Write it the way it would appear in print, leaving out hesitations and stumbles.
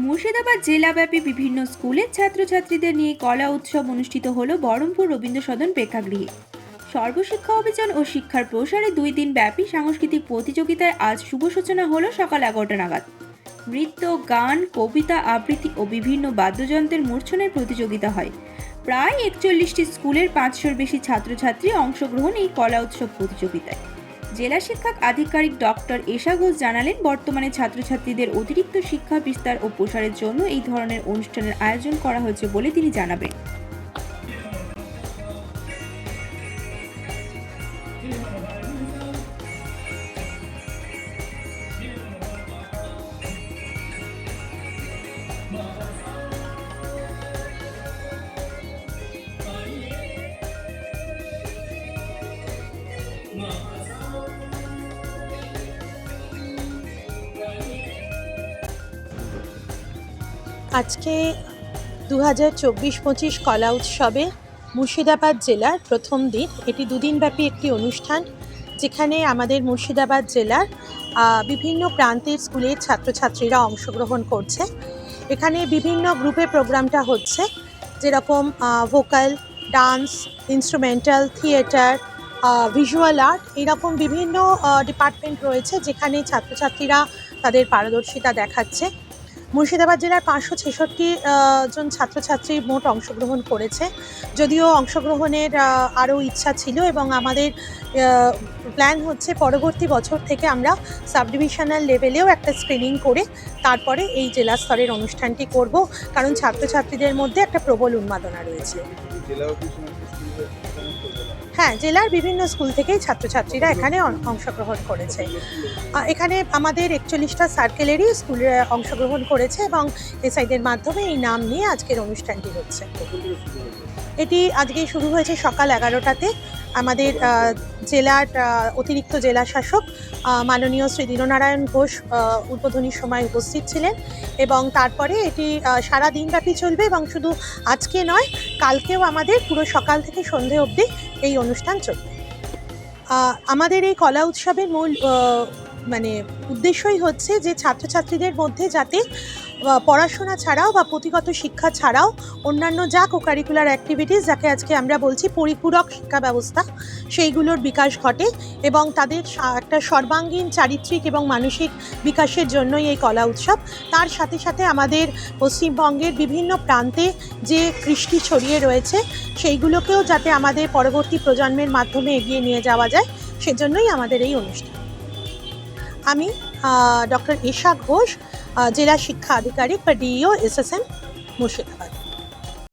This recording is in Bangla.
মুর্শিদাবাদ জেলাব্যাপী বিভিন্ন স্কুলের ছাত্রছাত্রীদের নিয়ে কলা উৎসব অনুষ্ঠিত হলো বহরমপুর রবীন্দ্র সদন প্রেক্ষাগৃহে। সর্বশিক্ষা অভিযান ও শিক্ষার প্রসারে 2 দিন ব্যাপী সাংস্কৃতিক প্রতিযোগিতায় আজ শুভ সূচনা হলো সকাল 11টা নাগাদ। নৃত্য, গান, কবিতা আবৃত্তি ও বিভিন্ন বাদ্যযন্ত্রের মূর্ছনের প্রতিযোগিতা হয়। প্রায় 41টি স্কুলের 500-র বেশি ছাত্রছাত্রী অংশগ্রহণ এই কলা উৎসব প্রতিযোগিতায়। জেলা শিক্ষা আধিকারিক ডক্টর এশা ঘোষ জানালেন, বর্তমানে ছাত্রছাত্রীদের অতিরিক্ত শিক্ষা বিস্তার ও প্রসারের জন্য এই ধরনের অনুষ্ঠানের আয়োজন করা হয়েছে বলে তিনি জানাবেন। আজকে 2024-25 কলা উৎসবে মুর্শিদাবাদ জেলার প্রথম দিন। এটি দুদিনব্যাপী একটি অনুষ্ঠান, যেখানে আমাদের মুর্শিদাবাদ জেলার বিভিন্ন প্রান্তের স্কুলের ছাত্রছাত্রীরা অংশগ্রহণ করছে। এখানে বিভিন্ন গ্রুপে প্রোগ্রামটা হচ্ছে, যেরকম vocal, dance, instrumental, theatre, visual art, এরকম বিভিন্ন ডিপার্টমেন্ট রয়েছে, যেখানে ছাত্রছাত্রীরা তাদের পারদর্শিতা দেখাচ্ছে। মুর্শিদাবাদ জেলার 566 জন ছাত্রছাত্রী মোট অংশগ্রহণ করেছে। যদিও অংশগ্রহণের আরও ইচ্ছা ছিল এবং আমাদের প্ল্যান হচ্ছে পরবর্তী বছর থেকে আমরা সাব ডিভিশনাল লেভেলেও একটা স্ক্রিনিং করে তারপরে এই জেলা স্তরের অনুষ্ঠানটি করব, কারণ ছাত্রছাত্রীদের মধ্যে একটা প্রবল উন্মাদনা রয়েছে। হ্যাঁ, জেলার বিভিন্ন স্কুল থেকেই ছাত্রছাত্রীরা এখানে অংশগ্রহণ করেছে। এখানে আমাদের 41টা সার্কেলেরই স্কুলে অংশগ্রহণ করেছে এবং এসআইদের মাধ্যমে এই নাম নিয়ে আজকের অনুষ্ঠানটি হচ্ছে। এটি আজকে শুরু হয়েছে সকাল 11টাতে। আমাদের জেলার অতিরিক্ত জেলা শাসক মাননীয় শ্রী দীননারায়ণ ঘোষ উদ্বোধনীর সময় উপস্থিত ছিলেন এবং তারপরে এটি সারা দিনব্যাপী চলবে এবং শুধু আজকে নয়, কালকেও আমাদের পুরো সকাল থেকে সন্ধে অবধি এই অনুষ্ঠান চলবে। আমাদের এই কলা উৎসবের মূল উদ্দেশ্যই হচ্ছে যে ছাত্রছাত্রীদের মধ্যে যাতে পড়াশোনা ছাড়াও বা পুঁথিগত শিক্ষা ছাড়াও অন্যান্য যা কোকারিকুলার অ্যাক্টিভিটিস, যাকে আজকে আমরা বলছি পরিপূরক শিক্ষা ব্যবস্থা, সেইগুলোর বিকাশ ঘটে এবং তাদের একটা সর্বাঙ্গীন চারিত্রিক এবং মানসিক বিকাশের জন্যই এই কলা উৎসব। তার সাথে সাথে আমাদের পশ্চিমবঙ্গের বিভিন্ন প্রান্তে যে কৃষ্টি ছড়িয়ে রয়েছে, সেইগুলোকেও যাতে আমাদের পরবর্তী প্রজন্মের মাধ্যমে এগিয়ে নিয়ে যাওয়া যায়, সেজন্যই আমাদের এই অনুষ্ঠান। আমি ডক্টর এশা ঘোষ, জেলা শিক্ষা আধিকারিক বা ডিইও SSM মুর্শিদাবাদ।